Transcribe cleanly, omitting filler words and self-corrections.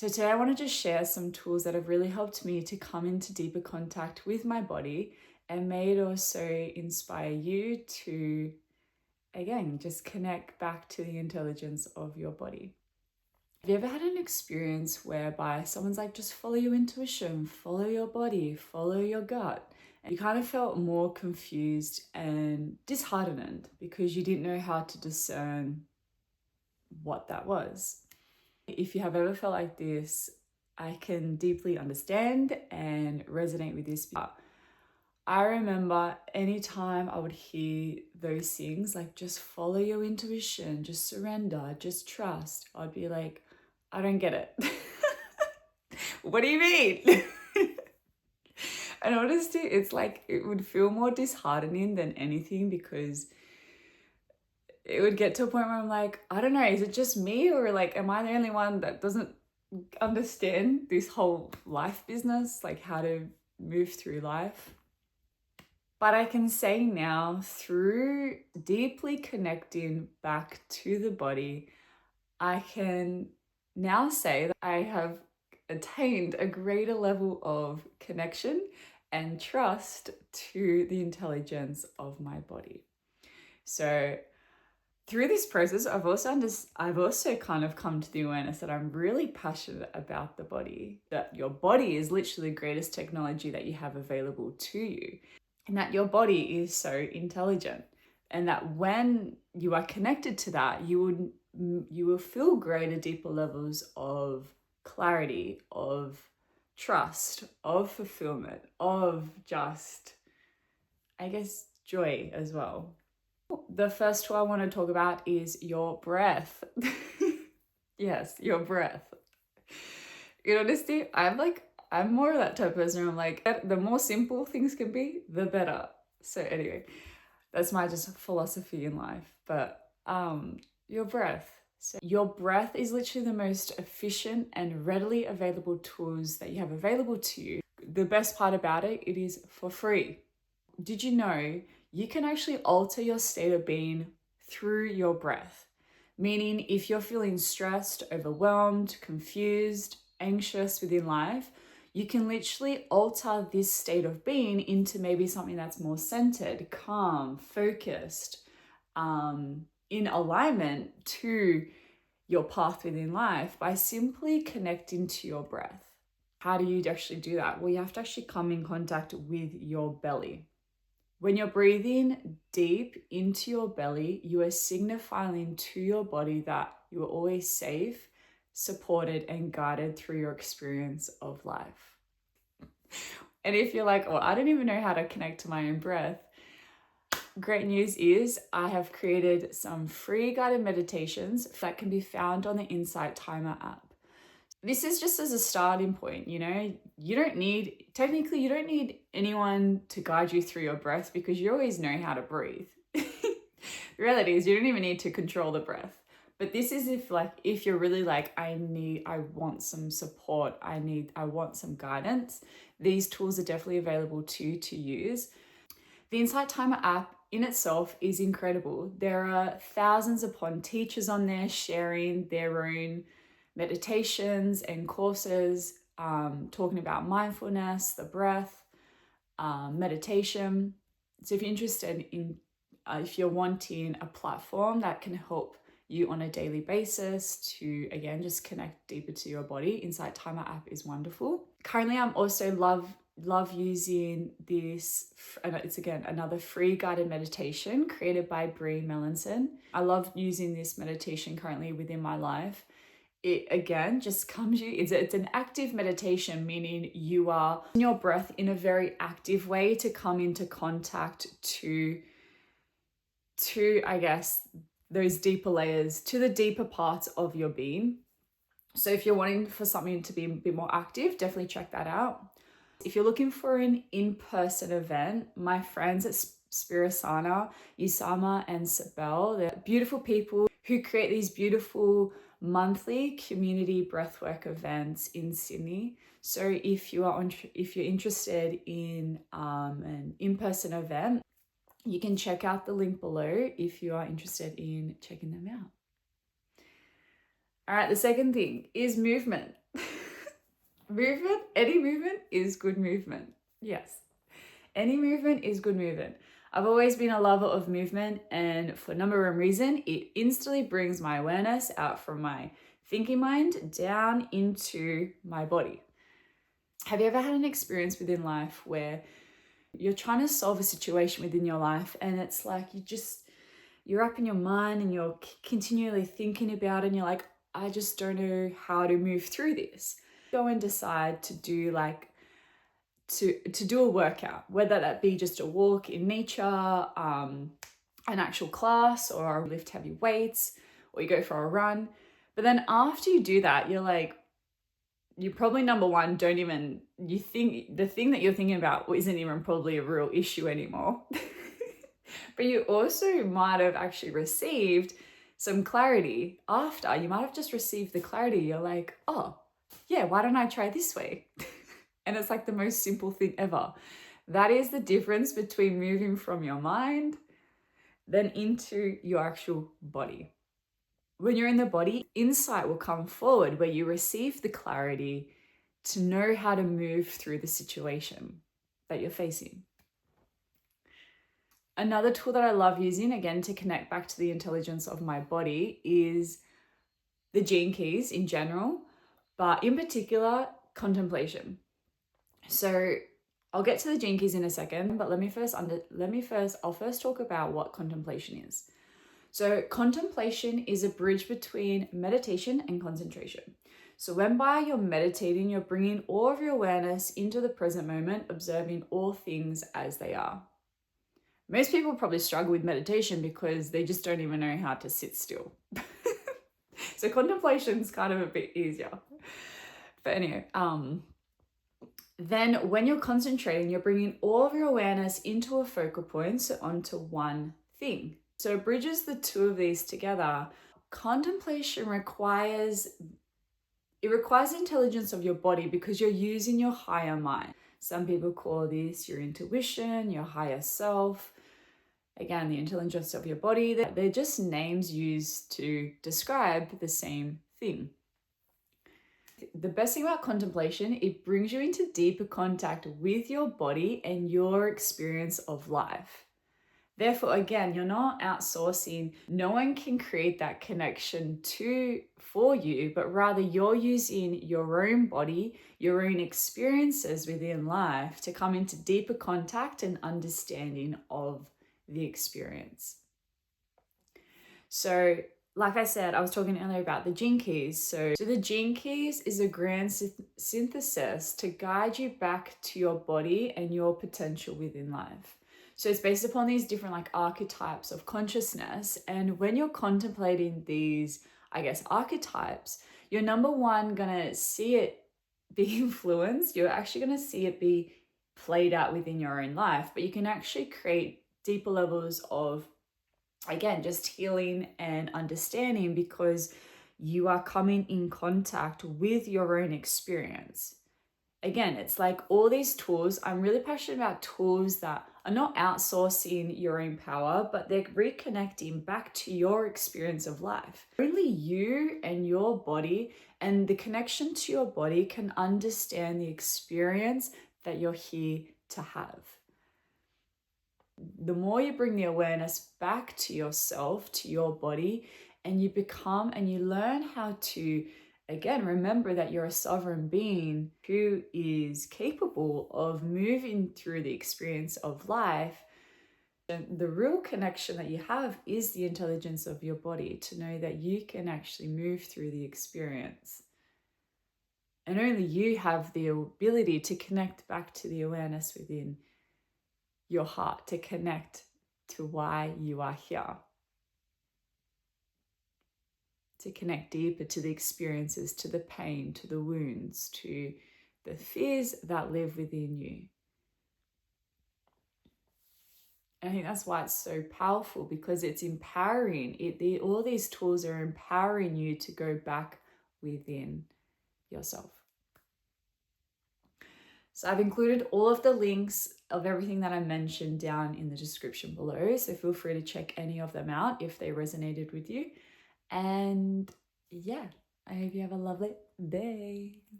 So today I want to just share some tools that have really helped me to come into deeper contact with my body and may it also inspire you to, again, just connect back to the intelligence of your body. Have you ever had an experience whereby someone's like, just follow your intuition, follow your body, follow your gut? And you kind of felt more confused and disheartened because you didn't know how to discern what that was. If you have ever felt like this, I can deeply understand and resonate with this. I remember anytime I would hear those things, like just follow your intuition, just surrender, just trust, I'd be like, I don't get it. What do you mean? And honestly, it's like it would feel more disheartening than anything because it would get to a point where I'm like, I don't know, is it just me or like, am I the only one that doesn't understand this whole life business, like how to move through life? But I can say now, through deeply connecting back to the body, I can now say that I have attained a greater level of connection and trust to the intelligence of my body. So through this process, I've also kind of come to the awareness that I'm really passionate about the body, that your body is literally the greatest technology that you have available to you, and that your body is so intelligent, and that when you are connected to that, you will feel greater, deeper levels of clarity, of trust, of fulfillment, of just, I guess, joy as well. The first tool I want to talk about is your breath. Yes, your breath. In honesty, I'm more of that type of person. I'm like, the more simple things can be, the better. So anyway, that's my just philosophy in life. But your breath. So your breath is literally the most efficient and readily available tools that you have available to you. The best part about it, it is for free. Did you know you can actually alter your state of being through your breath? Meaning, if you're feeling stressed, overwhelmed, confused, anxious within life, you can literally alter this state of being into maybe something that's more centered, calm, focused, in alignment to your path within life by simply connecting to your breath. How do you actually do that? Well, you have to actually come in contact with your belly. When you're breathing deep into your belly, you are signifying to your body that you are always safe, supported, and guided through your experience of life. And if you're like, oh, I don't even know how to connect to my own breath, great news is I have created some free guided meditations that can be found on the Insight Timer app. This is just as a starting point, you don't need anyone to guide you through your breath because you always know how to breathe. The reality is you don't even need to control the breath. But this is if you're really like, I want some support, I want some guidance, these tools are definitely available to use. The Insight Timer app in itself is incredible. There are thousands upon teachers on there sharing their own meditations and courses, talking about mindfulness, the breath, meditation. So if you're interested in, if you're wanting a platform that can help you on a daily basis to, again, just connect deeper to your body, Insight Timer app is wonderful. Currently, I'm also love using this, and it's again another free guided meditation created by Bree Melanson. I love using this meditation currently within my life. It again just comes it's an active meditation, meaning you are in your breath in a very active way to come into contact to I guess those deeper layers, to the deeper parts of your being. So if you're wanting for something to be a bit more active, definitely check that out. If you're looking for an in-person event, my friends at Spirasana, Usama and Sabel, they're beautiful people who create these beautiful monthly community breathwork events in Sydney. So if you're interested in an in-person event, you can check out the link below if you are interested in checking them out. All right, the second thing is movement. Movement, any movement is good movement. Yes, any movement is good movement. I've always been a lover of movement, and for number one reason, it instantly brings my awareness out from my thinking mind down into my body. Have you ever had an experience within life where you're trying to solve a situation within your life and it's like you're up in your mind and you're continually thinking about it and you're like, I just don't know how to move through this. Go and decide to do to do a workout, whether that be just a walk in nature, an actual class, or lift heavy weights, or you go for a run. But then after you do that, you're like, you probably number one, you think the thing that you're thinking about isn't even probably a real issue anymore. But you also might have actually received some clarity after. You might have just received the clarity. You're like, oh, yeah, why don't I try this way? And it's like the most simple thing ever. That is the difference between moving from your mind then into your actual body. When you're in the body, insight will come forward where you receive the clarity to know how to move through the situation that you're facing. Another tool that I love using, again, to connect back to the intelligence of my body is the Gene Keys in general, but in particular, contemplation. So I'll get to the Gene Keys in a second, but I'll first talk about what contemplation is. So contemplation is a bridge between meditation and concentration. So when you're meditating, you're bringing all of your awareness into the present moment, observing all things as they are. Most people probably struggle with meditation because they just don't even know how to sit still. So contemplation is kind of a bit easier. But anyway, then when you're concentrating, you're bringing all of your awareness into a focal point, so onto one thing. So it bridges the two of these together. Contemplation requires the intelligence of your body because you're using your higher mind. Some people call this your intuition, your higher self. Again, the intelligence of your body. They're just names used to describe the same thing. The best thing about contemplation, it brings you into deeper contact with your body and your experience of life. Therefore, again, you're not outsourcing. No one can create that connection for you, but rather you're using your own body, your own experiences within life to come into deeper contact and understanding of the experience. So, like I said, I was talking earlier about the Gene Keys. So the Gene Keys is a grand synthesis to guide you back to your body and your potential within life. So it's based upon these different archetypes of consciousness. And when you're contemplating these, archetypes, you're number one gonna see it be influenced. You're actually gonna see it be played out within your own life, but you can actually create deeper levels of, again, just healing and understanding because you are coming in contact with your own experience. Again, it's like all these tools. I'm really passionate about tools that are not outsourcing your own power, but they're reconnecting back to your experience of life. Only you and your body and the connection to your body can understand the experience that you're here to have. The more you bring the awareness back to yourself, to your body, and you learn how to, again, remember that you're a sovereign being who is capable of moving through the experience of life. And the real connection that you have is the intelligence of your body to know that you can actually move through the experience. And only you have the ability to connect back to the awareness within your heart, to connect to why you are here, to connect deeper to the experiences, to the pain, to the wounds, to the fears that live within you. And I think that's why it's so powerful, because it's empowering. All these tools are empowering you to go back within yourself. So I've included all of the links of everything that I mentioned down in the description below. So feel free to check any of them out if they resonated with you. And yeah, I hope you have a lovely Bye.